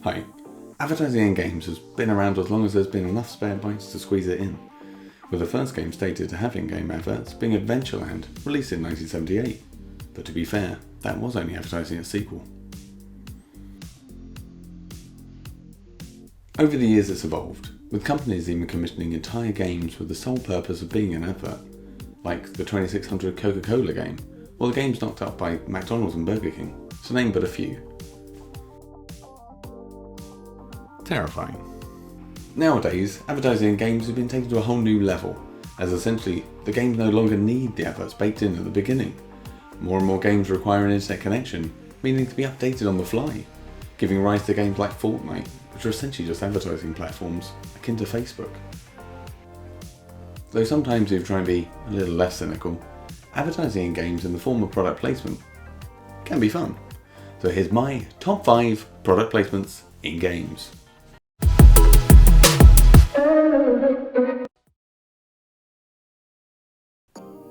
Hi. Advertising in games has been around as long as there's been enough spare bites to squeeze it in, with the first game stated to have in-game adverts being Adventureland, released in 1978. But to be fair, that was only advertising its sequel. Over the years it's evolved, with companies even commissioning entire games with the sole purpose of being an advert, like the 2600 Coca-Cola game, or the games knocked up by McDonald's and Burger King, to name but a few. Terrifying. Nowadays, advertising in games has been taken to a whole new level, as essentially the games no longer need the adverts baked in at the beginning. More and more games require an internet connection, meaning to be updated on the fly, giving rise to games like Fortnite, which are essentially just advertising platforms akin to Facebook. Though sometimes if you try and be a little less cynical, advertising in games in the form of product placement can be fun. So here's my top 5 product placements in games.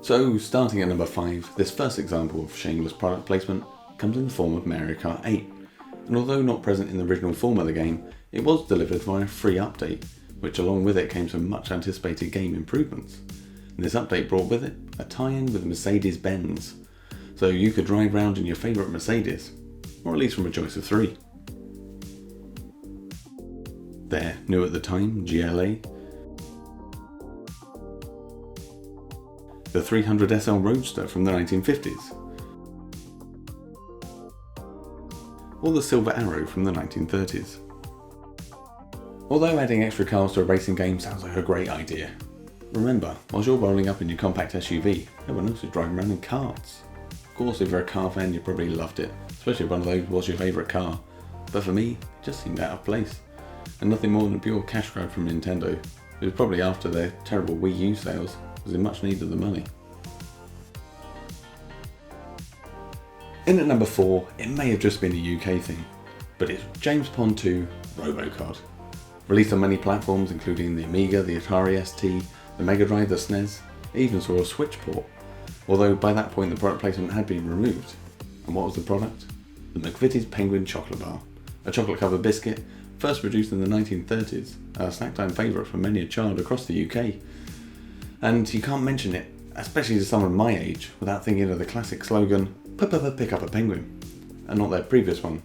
So, starting at number 5, this first example of shameless product placement comes in the form of Mario Kart 8, and although not present in the original form of the game, it was delivered via a free update, which along with it came some much anticipated game improvements. And this update brought with it a tie-in with Mercedes-Benz, so you could drive around in your favourite Mercedes, or at least from a choice of 3. Their new at the time GLA, the 300 SL Roadster from the 1950s, or the Silver Arrow from the 1930s. Although adding extra cars to a racing game sounds like a great idea, remember, whilst you're rolling up in your compact SUV, everyone else is driving around in karts. Of course, if you're a car fan, you probably loved it, especially if one of those was your favourite car, but for me, it just seemed out of place, and nothing more than a pure cash grab from Nintendo. It was probably after their terrible Wii U sales, was in much need of the money. In at number 4, it may have just been a UK thing, but it's James Pond 2 Robocard. Released on many platforms including the Amiga, the Atari ST, the Mega Drive, the SNES, it even saw a Switch port, although by that point the product placement had been removed. And what was the product? The McVitie's Penguin Chocolate Bar, a chocolate covered biscuit first produced in the 1930s, a snack time favourite for many a child across the UK. And you can't mention it, especially to someone my age, without thinking of the classic slogan, pick up a penguin, and not their previous one,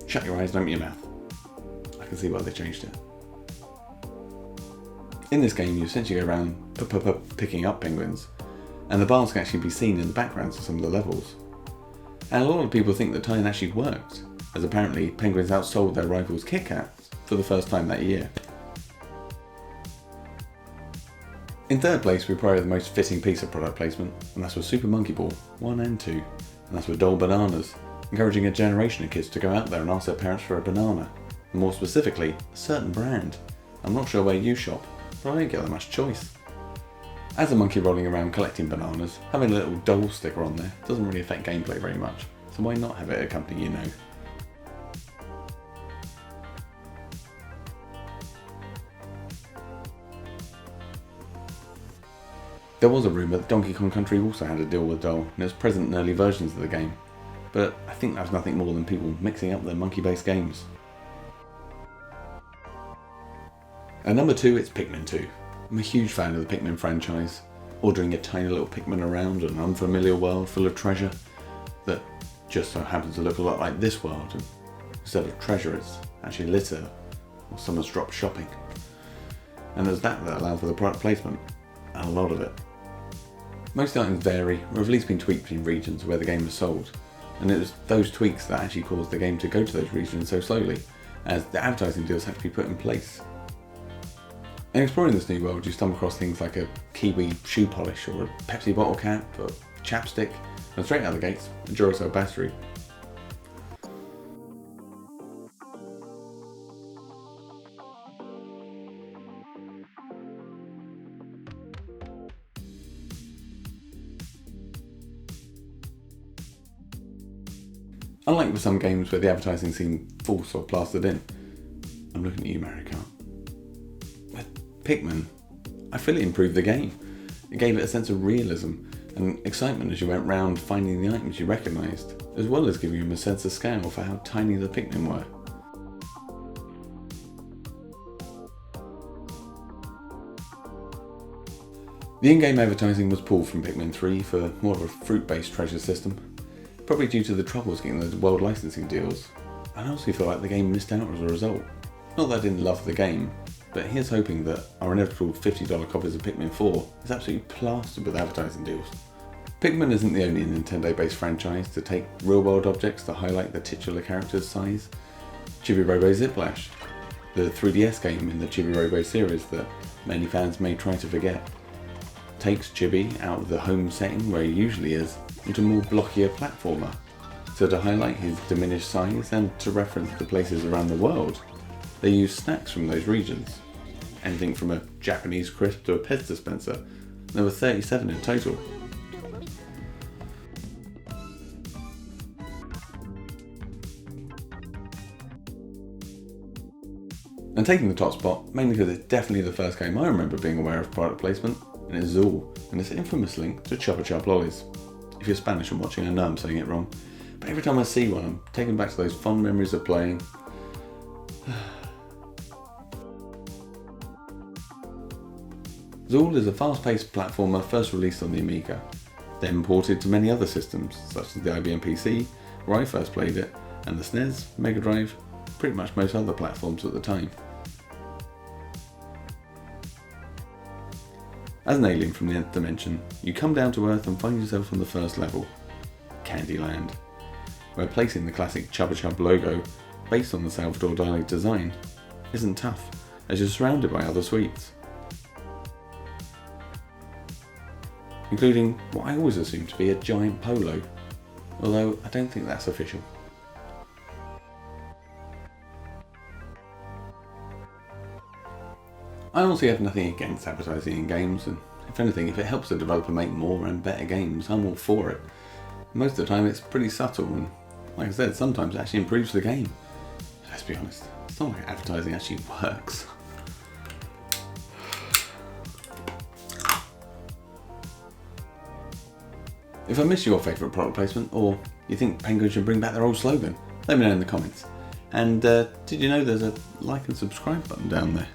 shut your eyes and open your mouth. I can see why they changed it. In this game you essentially go around picking up penguins, and the bars can actually be seen in the backgrounds of some of the levels. And a lot of people think the tie-in actually worked, as apparently penguins outsold their rivals Kit Kats for the first time that year. In third place, we probably have the most fitting piece of product placement, and that's with Super Monkey Ball 1 and 2, and that's with Dole Bananas, encouraging a generation of kids to go out there and ask their parents for a banana, and more specifically, a certain brand. I'm not sure where you shop, but I don't get that much choice. As a monkey rolling around collecting bananas, having a little Dole sticker on there doesn't really affect gameplay very much, so why not have it accompany you know? There was a rumour that Donkey Kong Country also had a deal with Dole, and it was present in early versions of the game, but I think that was nothing more than people mixing up their monkey-based games. At number 2, it's Pikmin 2. I'm a huge fan of the Pikmin franchise, ordering a tiny little Pikmin around an unfamiliar world full of treasure that just so happens to look a lot like this world, and instead of treasure it's actually litter or someone's dropped shopping. And there's that allowed for the product placement, and a lot of it. Most items vary or have at least been tweaked between regions where the game was sold, and it was those tweaks that actually caused the game to go to those regions so slowly, as the advertising deals had to be put in place. In exploring this new world, you stumble across things like a kiwi shoe polish or a Pepsi bottle cap or chapstick, and straight out the gates, a Duracell battery. Unlike with some games where the advertising seemed false or plastered in, I'm looking at you, Mario Kart. With Pikmin, I feel it improved the game. It gave it a sense of realism and excitement as you went round finding the items you recognised, as well as giving them a sense of scale for how tiny the Pikmin were. The in-game advertising was pulled from Pikmin 3 for more of a fruit-based treasure system, probably due to the troubles getting those world licensing deals, and I also feel like the game missed out as a result. Not that I didn't love the game, but here's hoping that our inevitable $50 copies of Pikmin 4 is absolutely plastered with advertising deals. Pikmin isn't the only Nintendo-based franchise to take real-world objects to highlight the titular character's size. Chibi-Robo Ziplash, the 3DS game in the Chibi-Robo series that many fans may try to forget, takes Chibi out of the home setting where he usually is into a more blockier platformer. So to highlight his diminished size and to reference the places around the world, they use snacks from those regions. Anything from a Japanese crisp to a Pez dispenser. There were 37 in total. And taking the top spot, mainly because it's definitely the first game I remember being aware of product placement, and it's Zool, and its infamous link to Chupa Chup lollies. If you're Spanish and watching, I know I'm saying it wrong, but every time I see one, I'm taken back to those fond memories of playing. Zool is a fast-paced platformer first released on the Amiga, then ported to many other systems, such as the IBM PC, where I first played it, and the SNES, Mega Drive, pretty much most other platforms at the time. As an alien from the nth dimension, you come down to Earth and find yourself on the first level, Candyland, where placing the classic Chupa Chup logo, based on the Salvador Dali design, isn't tough, as you're surrounded by other sweets. Including what I always assumed to be a giant polo, although I don't think that's official. I honestly have nothing against advertising in games, and if anything, if it helps the developer make more and better games, I'm all for it. Most of the time it's pretty subtle, and like I said, sometimes it actually improves the game. Let's be honest, it's not like advertising actually works. If I missed your favourite product placement, or you think Penguin should bring back their old slogan, let me know in the comments. And did you know there's a like and subscribe button down there?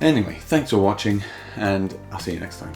Anyway, thanks for watching, and I'll see you next time.